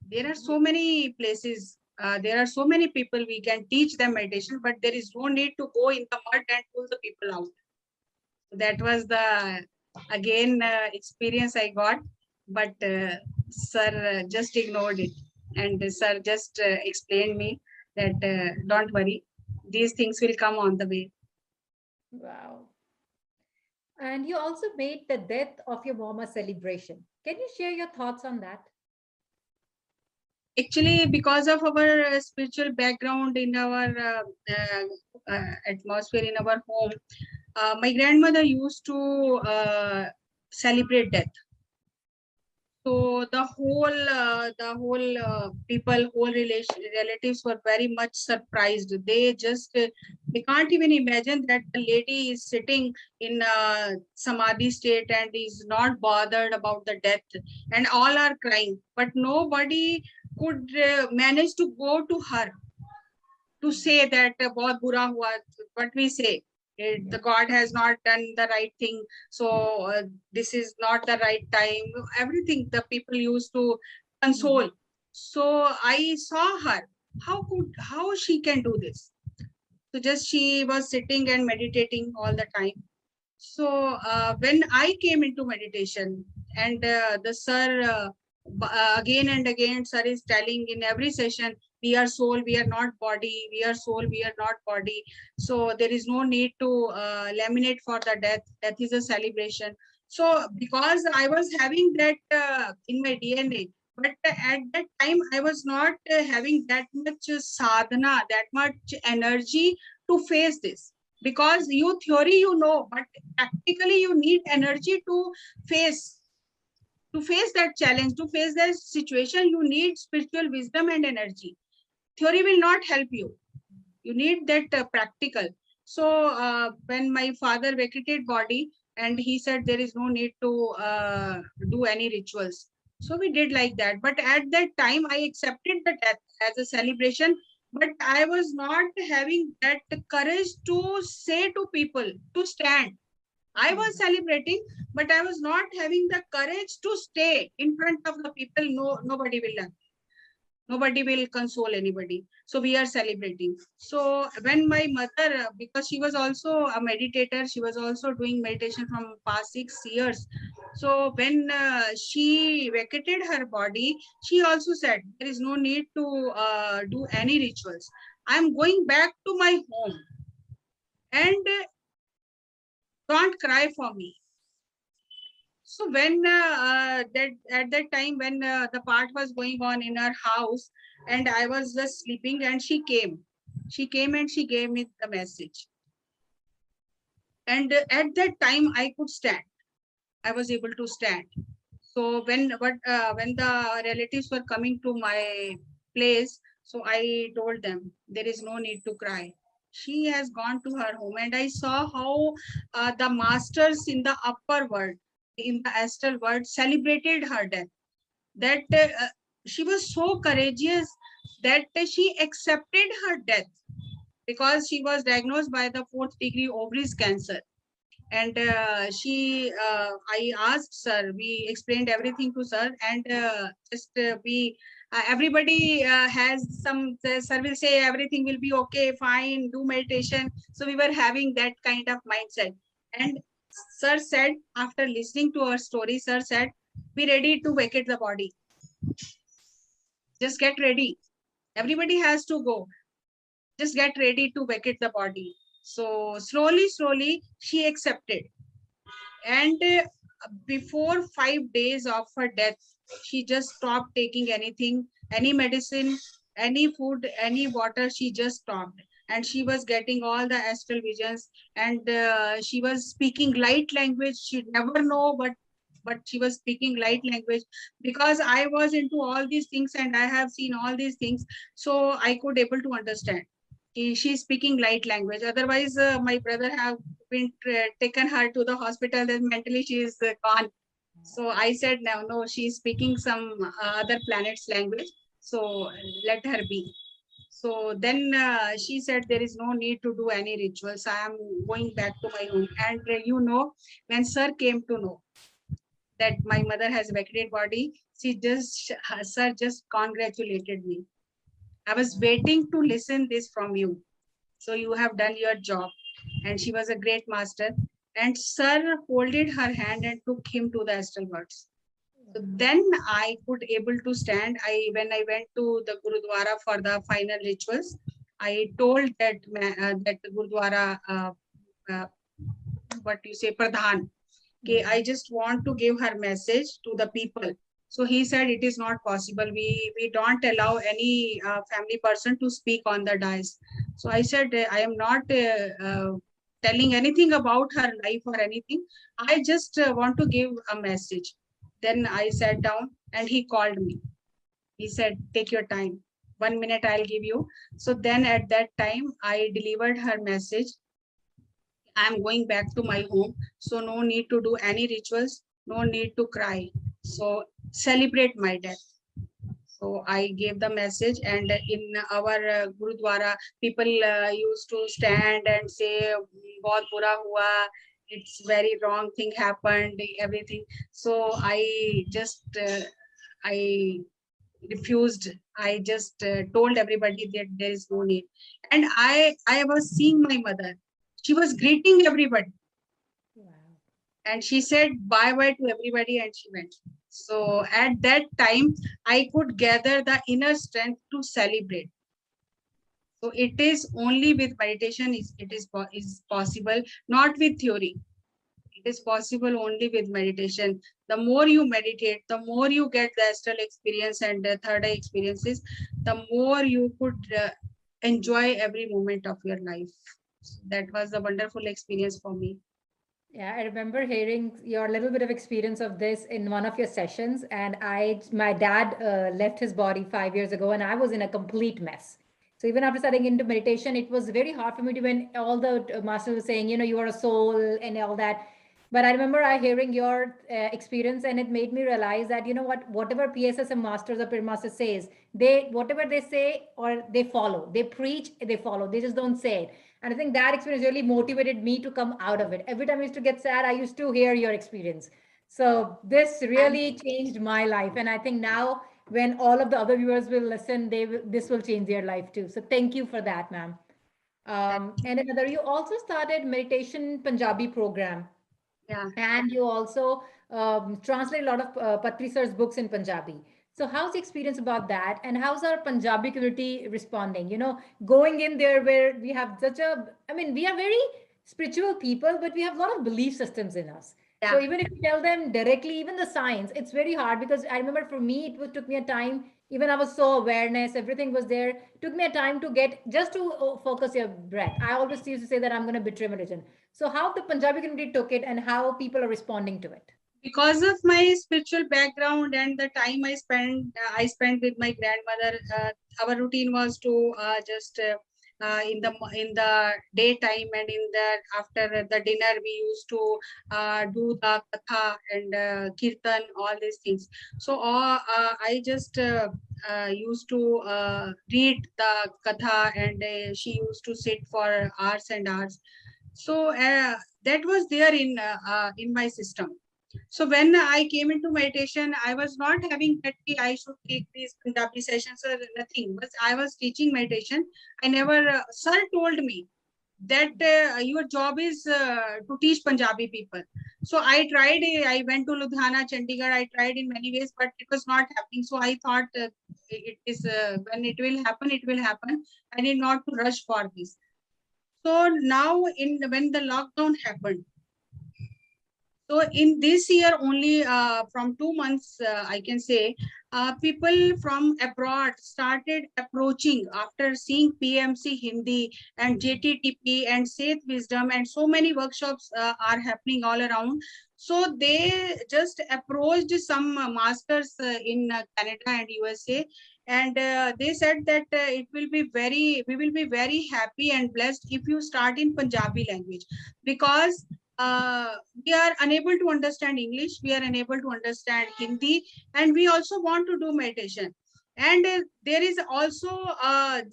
There are so many places, there are so many people we can teach them meditation, but there is no need to go in the mud and pull the people out. That was the again experience I got, but sir just ignored it, and sir just explained me that don't worry, these things will come on the way. Wow. And you also made the death of your mom a celebration. Can you share your thoughts on that? Actually, because of our spiritual background in our atmosphere in our home, my grandmother used to celebrate death. So the whole people, whole relatives were very much surprised. They just they can't even imagine that the lady is sitting in samadhi state and is not bothered about the death, and all are crying, but nobody could manage to go to her to say that bahut bura hua. What we say, the God has not done the right thing, so this is not the right time. Everything the people used to console. So I saw her. How she can do this? So just she was sitting and meditating all the time. So when I came into meditation, and the sir again and again, sir is telling in every session, we are soul, we are not body, we are soul, we are not body. So there is no need to laminate for the death. Death is a celebration. So because I was having that in my DNA, but at that time I was not having that much sadhana, that much energy to face this. Because you theory you know, but practically you need energy to face that challenge, to face that situation. You need spiritual wisdom and energy. Theory will not help you. You need that practical. So when my father vacated body, and he said there is no need to do any rituals, so we did like that. But at that time I accepted the death as a celebration, but I was not having that courage to say to people to stand. I was celebrating, but I was not having the courage to stay in front of the people. No, nobody will learn. Nobody will console anybody. So we are celebrating. So when my mother, because she was also a meditator, she was also doing meditation from past 6 years. So when she vacated her body, she also said, there is no need to do any rituals. I'm going back to my home, and don't cry for me. So when that at that time when the part was going on in her house, and I was just sleeping, and she came and she gave me the message. And at that time I could stand. I was able to stand. So when the relatives were coming to my place, so I told them there is no need to cry. She has gone to her home, and I saw how the masters in the upper world, in the astral world, celebrated her death. That she was so courageous that she accepted her death, because she was diagnosed by the 4th degree ovaries cancer. And I asked sir, we explained everything to sir, and just we everybody has some, sir will say everything will be okay, fine, do meditation. So we were having that kind of mindset. And sir said, after listening to our story, sir said, be ready to vacate the body. Just get ready. Everybody has to go. Just get ready to vacate the body. So slowly she accepted. And before 5 days of her death, she just stopped taking anything, any medicine, any food, any water. She just stopped. And she was getting all the astral visions, and she was speaking light language. She'd never know, but she was speaking light language, because I was into all these things and I have seen all these things. So I could able to understand. She's speaking light language. Otherwise, my brother have been taken her to the hospital, and mentally she is gone. So I said, no, she's speaking some other planet's language. So let her be. So then she said, there is no need to do any rituals. I am going back to my home. And when sir came to know that my mother has vacated body, sir just congratulated me. I was waiting to listen this from you. So you have done your job. And she was a great master. And sir folded her hand and took him to the astral worlds. So then I could able to stand. When I went to the Gurudwara for the final rituals, I told that Gurudwara, what you say, Pradhan, okay, I just want to give her message to the people. So he said, it is not possible. We don't allow any family person to speak on the dais. So I said, I am not telling anything about her life or anything. I just want to give a message. Then I sat down and he called me. He said, take your time. 1 minute I'll give you. So then at that time, I delivered her message. I'm going back to my home. So no need to do any rituals. No need to cry. So celebrate my death. So I gave the message, and in our Gurudwara, people used to stand and say, "Bahut bura hua." It's very wrong thing happened. Everything. So I refused. I just told everybody that there is no need, and I was seeing my mother. She was greeting everybody. Wow. And she said bye bye to everybody and she went. So at that time I could gather the inner strength to celebrate. So it is only with meditation is possible, not with theory. It is possible only with meditation. The more you meditate, the more you get the astral experience and the third eye experiences, the more you could enjoy every moment of your life. So that was a wonderful experience for me. Yeah, I remember hearing your little bit of experience of this in one of your sessions, and my dad left his body 5 years ago, and I was in a complete mess. So even after starting into meditation, it was very hard for me to when all the masters were saying, you are a soul and all that. But I remember I hearing your experience, and it made me realize that whatever PSSM masters or Pir master says, they whatever they say or they follow, they preach, they follow, they just don't say it. And I think that experience really motivated me to come out of it. Every time I used to get sad, I used to hear your experience. So this And really changed my life. And I think now when all of the other viewers will listen, this will change their life too. So thank you for that, ma'am. And another, you also started meditation Punjabi program, yeah. and you also translate a lot of Patri sir's books in Punjabi. So how's the experience about that, and how's our Punjabi community responding? Going in there where we have I mean, we are very spiritual people, but we have a lot of belief systems in us. So Yeah. even if you tell them directly, even the science, it's very hard because I remember for me, took me a time. Even I was so awareness, everything was there. Took me a time to get just to focus your breath. I always used to say that I'm going to betray religion. So how the Punjabi community took it and how people are responding to it. Because of my spiritual background and the time I spent with my grandmother, our routine was to just in the daytime and in the after the dinner we used to do the katha and kirtan, all these things. So I just used to read the katha, and she used to sit for hours and hours. So that was there in my system. So when I came into meditation, I was not having that I should take these Punjabi sessions or nothing. But I was teaching meditation. I never, sir told me that your job is to teach Punjabi people. So I tried. I went to Ludhiana, Chandigarh. I tried in many ways, but it was not happening. So I thought it is when it will happen, it will happen. I need not to rush for this. So now, when the lockdown happened. So in this year only, from 2 months, I can say, people from abroad started approaching after seeing PMC Hindi and JTTP and Seth Wisdom, and so many workshops are happening all around. So they just approached some masters in Canada and USA, and they said that we will be very happy and blessed if you start in Punjabi language, because we are unable to understand English, we are unable to understand Hindi, and we also want to do meditation. And there is also,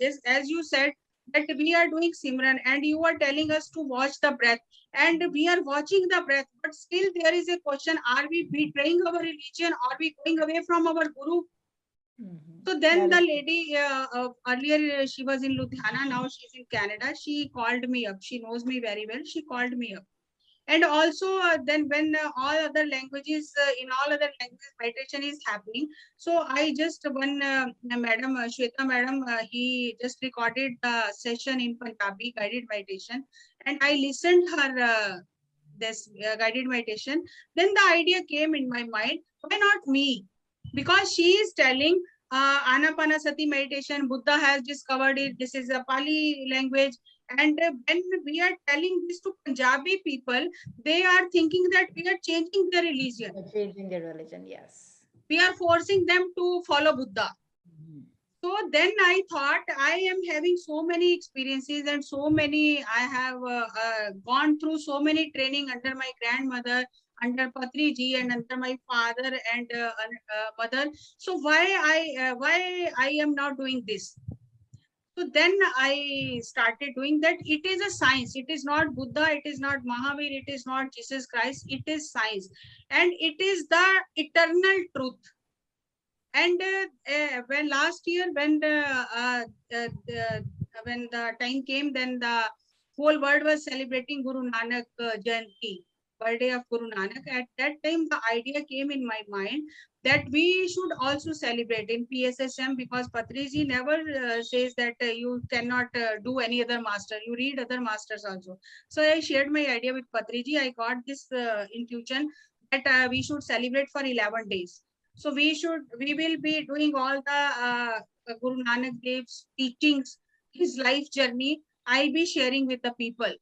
just as you said, that we are doing Simran and you are telling us to watch the breath, and we are watching the breath, but still there is a question, are we betraying our religion? Are we going away from our Guru? So then the lady, earlier she was in Ludhiana, now she's in Canada. She called me up. She knows me very well. She called me up. And also then when all other languages, in all other languages, meditation is happening. So I just, one madam, Shweta madam, he just recorded the session in Punjabi, guided meditation. And I listened her this guided meditation. Then the idea came in my mind, why not me? Because she is telling Anapanasati meditation, Buddha has discovered it. This is a Pali language. And when we are telling this to Punjabi people, they are thinking that we are changing their religion. Changing their religion, yes. We are forcing them to follow Buddha. Mhm. So then I thought, I am having so many experiences and so many, I have gone through so many training under my grandmother, under Patri ji, and under my father and mother. So why I am not doing this? So then I started doing that. It is a science. It is not Buddha. It is not Mahavir. It is not Jesus Christ. It is science. And it is the eternal truth. And when last year, when the time came, then the whole world was celebrating Guru Nanak Jayanti, birthday of Guru Nanak. At that time, the idea came in my mind that we should also celebrate in PSSM, because Patriji never says that you cannot do any other master. You read other masters also. So I shared my idea with Patriji. I got this intuition that we should celebrate for 11 days. So we will be doing all the Guru Nanak Dev's teachings, his life journey. I'll be sharing with the people.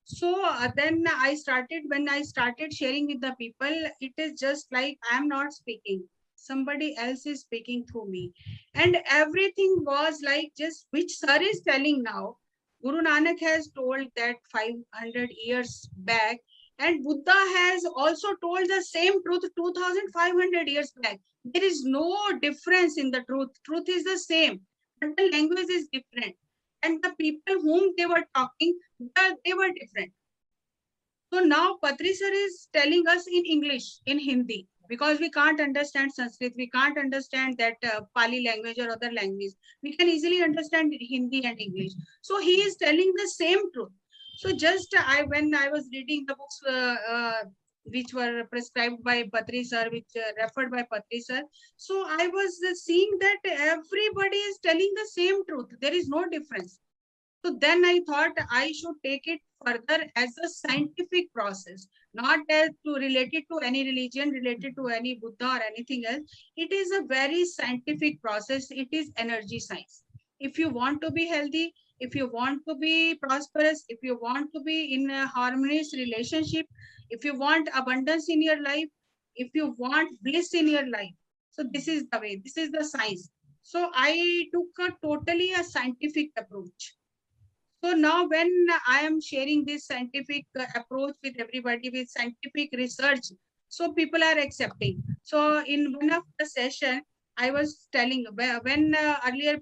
So then when I started sharing with the people, it is just like I am not speaking. Somebody else is speaking through me. And everything was like just which sir is telling now. Guru Nanak has told that 500 years back, and Buddha has also told the same truth 2500 years back. There is no difference in the truth. Truth is the same, but the language is different. And the people whom they were talking, they were different. So now Patri sir is telling us in English, in Hindi, because we can't understand Sanskrit, we can't understand that Pali language or other language. We can easily understand Hindi and English. So he is telling the same truth. So just when I was reading the books which were prescribed by Patri sir, which referred by Patri sir, so I was seeing that everybody is telling the same truth. There is no difference. So then I thought I should take it further as a scientific process, not as to related to any religion, related to any Buddha or anything else. It is a very scientific process. It is energy science. If you want to be healthy, if you want to be prosperous, if you want to be in a harmonious relationship, if you want abundance in your life, if you want bliss in your life, so this is the way, this is the science. So I took a totally a scientific approach. So now when I am sharing this scientific approach with everybody, with scientific research, so people are accepting. So in one of the session, I was telling when earlier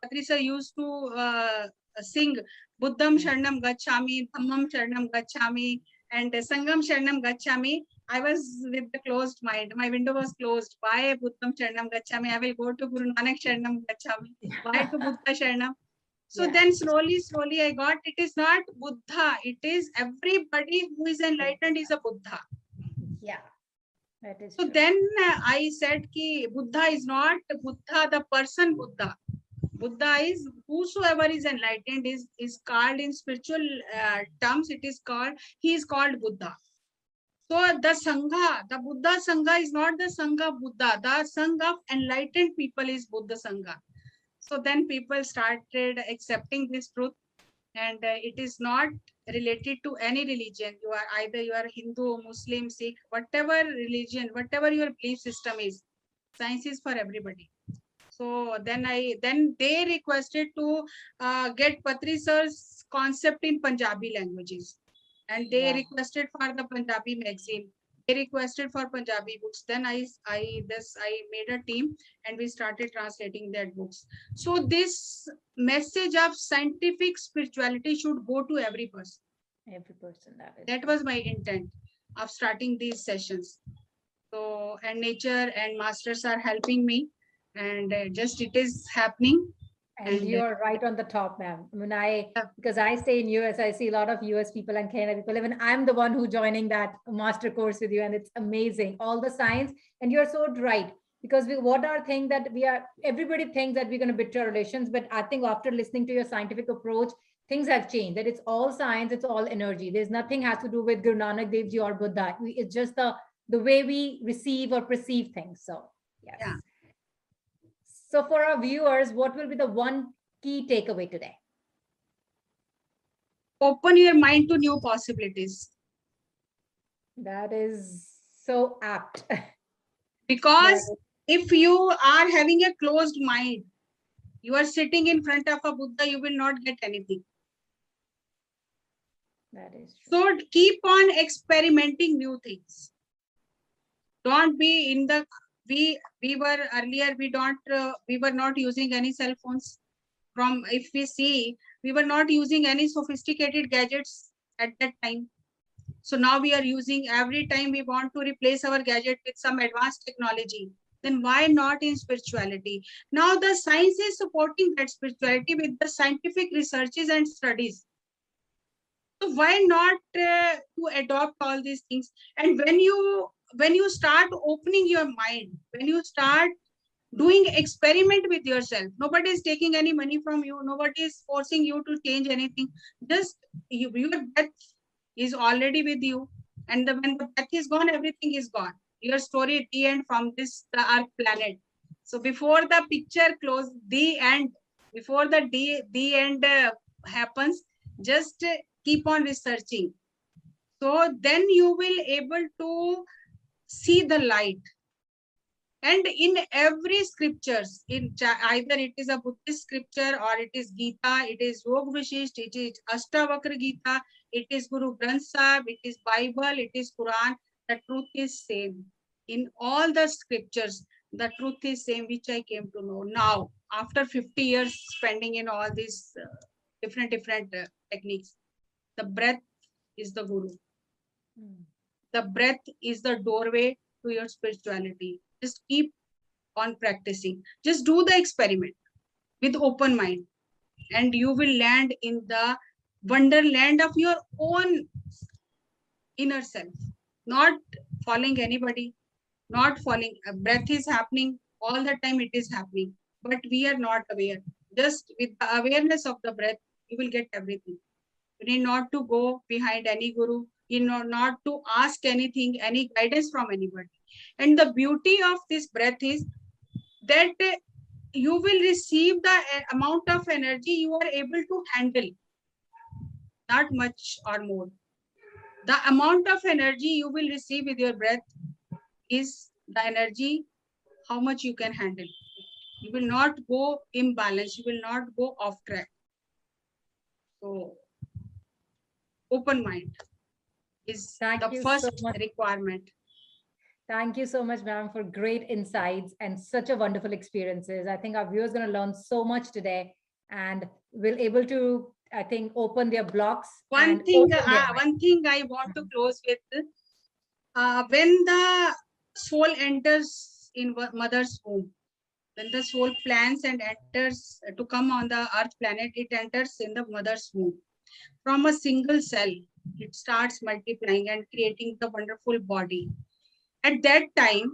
Patricia used to sing Buddham Sharanam Gacchami, Dhammam Sharanam Gacchami, and Sangam Sharanam Gacchami. I was with the closed mind. My window was closed. Why Buddham Sharanam Gacchami? I will go to Guru Nanak Sharanam Gacchami. Why to Buddha Sharanam? So Yeah. then slowly I got it is not Buddha. It is everybody who is enlightened is a Buddha. Yeah, that is So true. then I said ki Buddha is not Buddha, the person Buddha. Buddha is whosoever is enlightened is called in spiritual terms. It is called, he is called Buddha. So the Sangha, the Buddha Sangha is not the Sangha of Buddha. The Sangha of enlightened people is Buddha Sangha. So then people started accepting this truth, and it is not related to any religion. You are either you are Hindu, Muslim, Sikh, whatever religion, whatever your belief system is, science is for everybody. So then they requested to get Patri sir's concept in Punjabi languages, and they Wow. requested for the Punjabi magazine. They requested for Punjabi books. Then I made a team and we started translating that books. So this message of scientific spirituality should go to every person. Every person, that is That true. was my intent of starting these sessions. So and nature and masters are helping me, and just it is happening. And And you're right on the top, ma'am. I mean, uh, because I stay in US, I see a lot of US people and Canada people. Even I'm the one who joining that master course with you, and it's amazing. All the science, and you're so right. Because what our thing that we are, everybody thinks that we're going to betray relations, but I think after listening to your scientific approach, things have changed. That it's all science, it's all energy. There's nothing has to do with Guru Nanak Dev Ji or Buddha. It's just the way we receive or perceive things. So yes. yeah. So for our viewers, what will be the one key takeaway today? open your mind to new possibilities. That is so apt. Because if you are having a closed mind, you are sitting in front of a Buddha, you will not get anything. That is true. So keep on experimenting new things. Don't be in the, we were earlier, we were not using any cell phones. From, if we see, we were not using any sophisticated gadgets at that time. So now we are using, every time we want to replace our gadget with some advanced technology. Then why not in spirituality? Now the science is supporting that spirituality with the scientific researches and studies. So why not to adopt all these things? And when you start opening your mind, when you start doing experiment with yourself, nobody is taking any money from you, nobody is forcing you to change anything. Just your breath is already with you, and when the breath is gone, everything is gone. Your story at the end from this the Earth planet. So before the picture close, the end, before the end happens, just keep on researching. So then you will able to see the light. And in every scriptures, either it is a Buddhist scripture or it is Gita, it is Yog Vishisht, it is Ashtavakra Gita, it is Guru Granth Sahib, it is Bible, it is Quran, the truth is same. In all the scriptures, the truth is same, which I came to know now, after 50 years spending in all these different techniques. The breath is the Guru. The breath is the doorway to your spirituality. Just keep on practicing. Just do the experiment with open mind, and you will land in the wonderland of your own inner self. Not following anybody, not following. A breath is happening all the time, it is happening, but we are not aware. Just with the awareness of the breath, you will get everything. You need not to go behind any guru, you know, not to ask anything, any guidance from anybody. And the beauty of this breath is that you will receive the amount of energy you are able to handle, not much or more. The amount of energy you will receive with your breath is the energy, how much you can handle. You will not go imbalance, you will not go off track. So open mind is Thank the you first so much. requirement. Thank you so much, ma'am, for great insights and such a wonderful experiences. I think our viewers are going to learn so much today and will able to, I think, open their blocks and open their mind. One thing I want to close with, when the soul enters in mother's womb, when the soul plans and enters to come on the earth planet, it enters in the mother's womb. From a single cell, it starts multiplying and creating the wonderful body. At that time,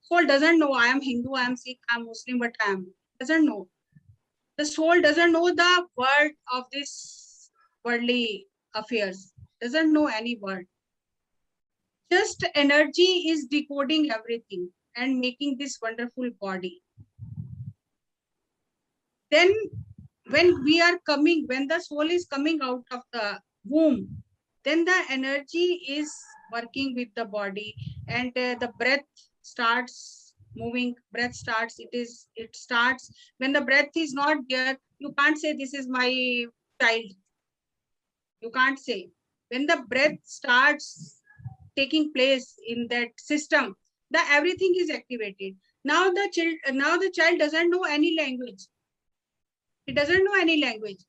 soul doesn't know I am Hindu, I am Sikh, I am Muslim, but I am, doesn't know. The soul doesn't know the word of this worldly affairs, doesn't know any word. Just energy is decoding everything and making this wonderful body. Then when we are coming, when the soul is coming out of the womb, then the energy is working with the body, and the breath starts moving. Breath starts, it starts. When the breath is not there, you can't say this is my child. You can't say. When the breath starts taking place in that system, the everything is activated. Now the child doesn't know any language. It doesn't know any language.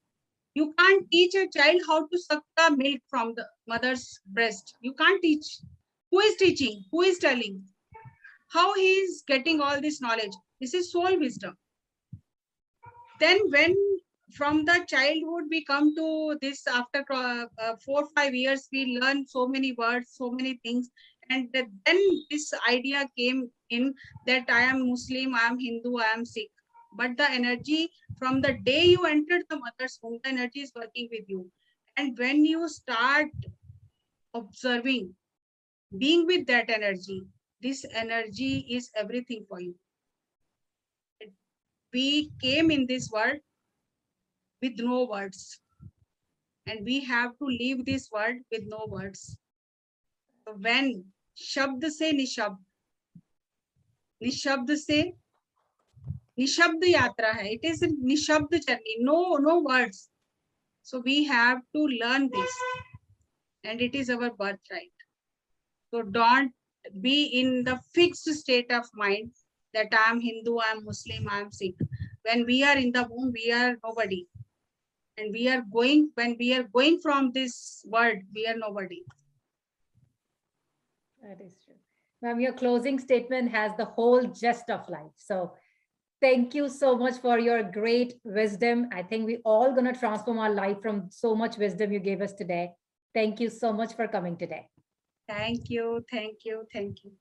You can't teach a child how to suck the milk from the mother's breast. You can't teach. Who is teaching? Who is telling? How he is getting all this knowledge? This is soul wisdom. Then when from the childhood we come to this, after 4 or 5 years, we learn so many words, so many things. And then this idea came in that I am Muslim, I am Hindu, I am Sikh. But the energy from the day you entered the mother's womb, the energy is working with you. And when you start observing, being with that energy, this energy is everything for you. We came in this world with no words. and we have to leave this world with no words. So when शब्द से निशब्द, निशब्द से निशब्द यात्रा है, it is a निशब्द journey, no words. So we have to learn this, and it is our birthright. So don't be in the fixed state of mind that I am Hindu, I am Muslim, I am Sikh. When we are in the womb, we are nobody. And when we are going from this world, we are nobody. That is true. Ma'am, your closing statement has the whole gist of life. So thank you so much for your great wisdom. I think we all going to transform our life from so much wisdom you gave us today. Thank you so much for coming today. Thank you, thank you, thank you.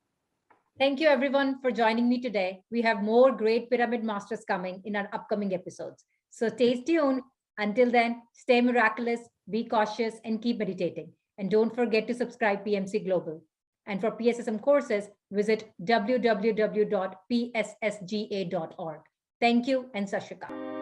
Thank you everyone for joining me today. We have more great Pyramid Masters coming in our upcoming episodes. So stay tuned. Until then, stay miraculous, be cautious, and keep meditating. And don't forget to subscribe PMC Global. And for PSSM courses, visit www.pssga.org. Thank you and Sat Shri Akal.